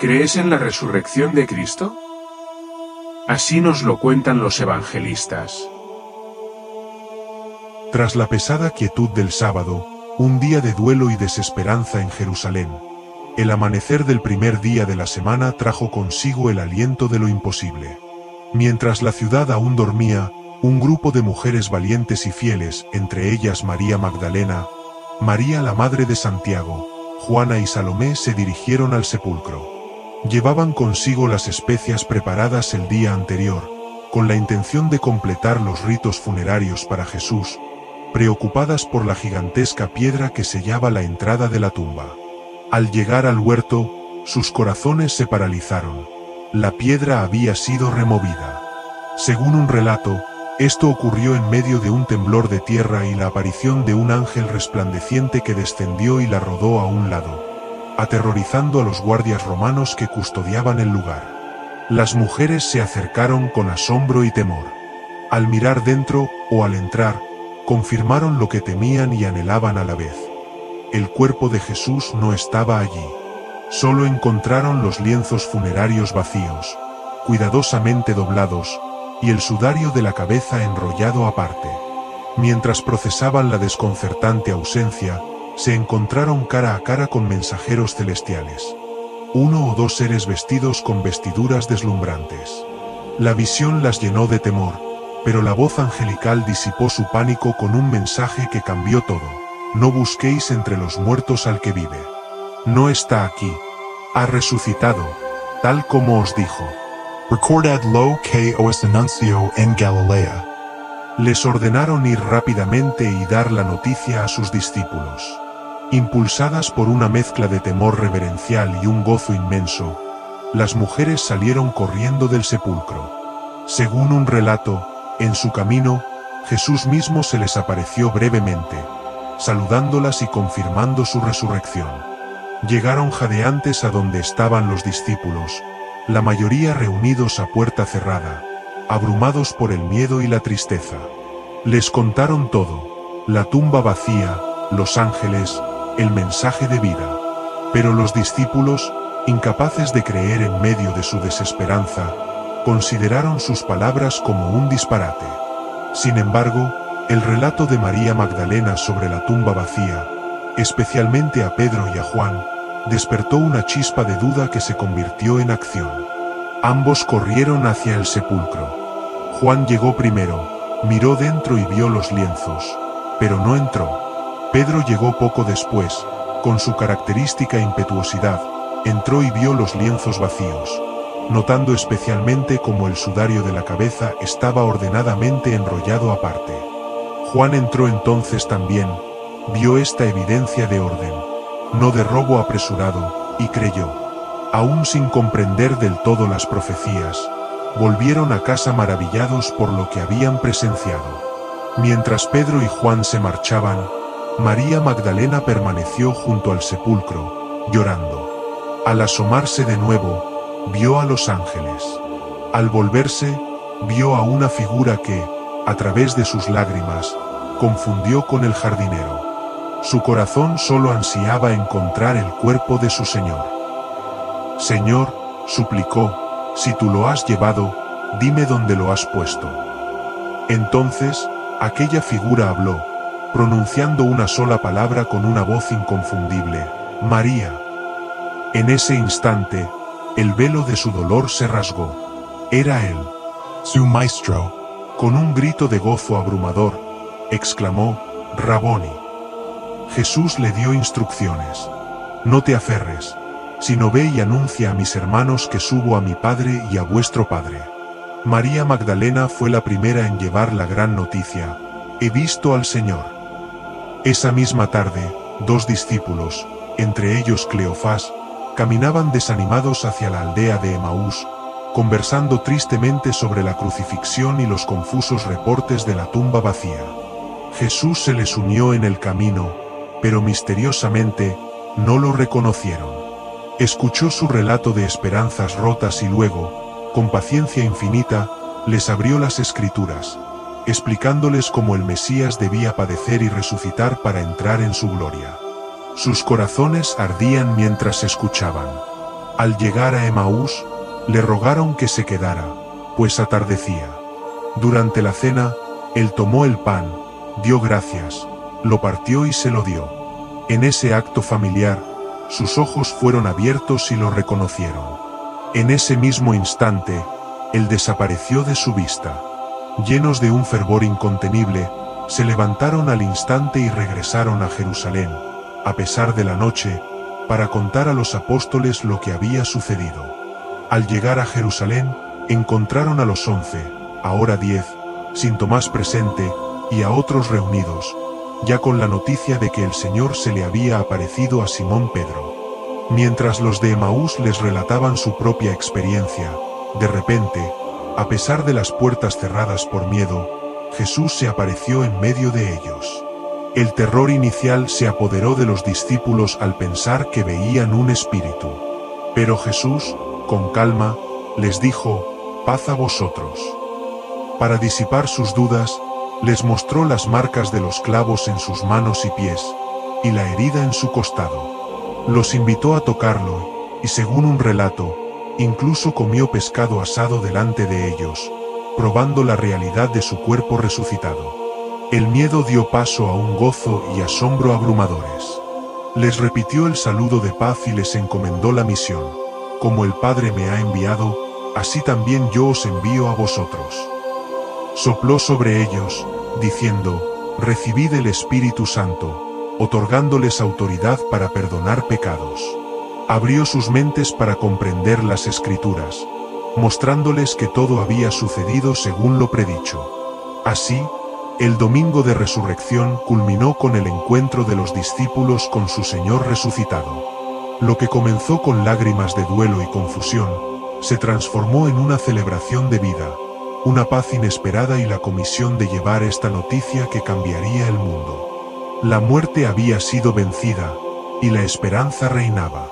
¿Crees en la resurrección de Cristo? Así nos lo cuentan los evangelistas. Tras la pesada quietud del sábado, un día de duelo y desesperanza en Jerusalén, el amanecer del primer día de la semana trajo consigo el aliento de lo imposible. Mientras la ciudad aún dormía, un grupo de mujeres valientes y fieles, entre ellas María Magdalena, María la madre de Santiago, Juana y Salomé, se dirigieron al sepulcro. Llevaban consigo las especias preparadas el día anterior, con la intención de completar los ritos funerarios para Jesús, preocupadas por la gigantesca piedra que sellaba la entrada de la tumba. Al llegar al huerto, sus corazones se paralizaron. La piedra había sido removida. Según un relato, esto ocurrió en medio de un temblor de tierra y la aparición de un ángel resplandeciente que descendió y la rodó a un lado, aterrorizando a los guardias romanos que custodiaban el lugar. Las mujeres se acercaron con asombro y temor. Al mirar dentro, o al entrar, confirmaron lo que temían y anhelaban a la vez. El cuerpo de Jesús no estaba allí. Solo encontraron los lienzos funerarios vacíos, cuidadosamente doblados, y el sudario de la cabeza enrollado aparte. Mientras procesaban la desconcertante ausencia, se encontraron cara a cara con mensajeros celestiales. 1 o 2 seres vestidos con vestiduras deslumbrantes. La visión las llenó de temor, pero la voz angelical disipó su pánico con un mensaje que cambió todo. No busquéis entre los muertos al que vive. No está aquí. Ha resucitado, tal como os dijo. Recordad lo que os anunció en Galilea. Les ordenaron ir rápidamente y dar la noticia a sus discípulos. Impulsadas por una mezcla de temor reverencial y un gozo inmenso, las mujeres salieron corriendo del sepulcro. Según un relato, en su camino, Jesús mismo se les apareció brevemente, saludándolas y confirmando su resurrección. Llegaron jadeantes a donde estaban los discípulos, la mayoría reunidos a puerta cerrada, abrumados por el miedo y la tristeza. Les contaron todo: la tumba vacía, los ángeles, el mensaje de vida. Pero los discípulos, incapaces de creer en medio de su desesperanza, consideraron sus palabras como un disparate. Sin embargo, el relato de María Magdalena sobre la tumba vacía, especialmente a Pedro y a Juan, despertó una chispa de duda que se convirtió en acción. Ambos corrieron hacia el sepulcro. Juan llegó primero, miró dentro y vio los lienzos, pero no entró. Pedro llegó poco después, con su característica impetuosidad, entró y vio los lienzos vacíos, notando especialmente cómo el sudario de la cabeza estaba ordenadamente enrollado aparte. Juan entró entonces también, vio esta evidencia de orden, no de robo apresurado, y creyó. Aún sin comprender del todo las profecías, volvieron a casa maravillados por lo que habían presenciado. Mientras Pedro y Juan se marchaban, María Magdalena permaneció junto al sepulcro, llorando. Al asomarse de nuevo, vio a los ángeles. Al volverse, vio a una figura que, a través de sus lágrimas, confundió con el jardinero. Su corazón solo ansiaba encontrar el cuerpo de su Señor. Señor, suplicó, si tú lo has llevado, dime dónde lo has puesto. Entonces, aquella figura habló, pronunciando una sola palabra con una voz inconfundible: María. En ese instante, el velo de su dolor se rasgó. Era él. Su maestro. Con un grito de gozo abrumador, exclamó: Raboni. Jesús le dio instrucciones. No te aferres, sino ve y anuncia a mis hermanos que subo a mi Padre y a vuestro Padre. María Magdalena fue la primera en llevar la gran noticia: he visto al Señor. Esa misma tarde, 2 discípulos, entre ellos Cleofás, caminaban desanimados hacia la aldea de Emaús, conversando tristemente sobre la crucifixión y los confusos reportes de la tumba vacía. Jesús se les unió en el camino, pero misteriosamente, no lo reconocieron. Escuchó su relato de esperanzas rotas y luego, con paciencia infinita, les abrió las Escrituras, explicándoles cómo el Mesías debía padecer y resucitar para entrar en su gloria. Sus corazones ardían mientras escuchaban. Al llegar a Emaús, le rogaron que se quedara, pues atardecía. Durante la cena, él tomó el pan, dio gracias, lo partió y se lo dio. En ese acto familiar, sus ojos fueron abiertos y lo reconocieron. En ese mismo instante, él desapareció de su vista. Llenos de un fervor incontenible, se levantaron al instante y regresaron a Jerusalén, a pesar de la noche, para contar a los apóstoles lo que había sucedido. Al llegar a Jerusalén, encontraron a los 11, ahora 10, sin Tomás presente, y a otros reunidos, ya con la noticia de que el Señor se le había aparecido a Simón Pedro. Mientras los de Emaús les relataban su propia experiencia, de repente, a pesar de las puertas cerradas por miedo, Jesús se apareció en medio de ellos. El terror inicial se apoderó de los discípulos al pensar que veían un espíritu. Pero Jesús, con calma, les dijo: «Paz a vosotros». Para disipar sus dudas, les mostró las marcas de los clavos en sus manos y pies, y la herida en su costado. Los invitó a tocarlo, y según un relato, incluso comió pescado asado delante de ellos, probando la realidad de su cuerpo resucitado. El miedo dio paso a un gozo y asombro abrumadores. Les repitió el saludo de paz y les encomendó la misión: «Como el Padre me ha enviado, así también yo os envío a vosotros». Sopló sobre ellos, diciendo: «Recibid el Espíritu Santo», otorgándoles autoridad para perdonar pecados. Abrió sus mentes para comprender las Escrituras, mostrándoles que todo había sucedido según lo predicho. Así, el domingo de resurrección culminó con el encuentro de los discípulos con su Señor resucitado. Lo que comenzó con lágrimas de duelo y confusión, se transformó en una celebración de vida, una paz inesperada y la comisión de llevar esta noticia que cambiaría el mundo. La muerte había sido vencida, y la esperanza reinaba.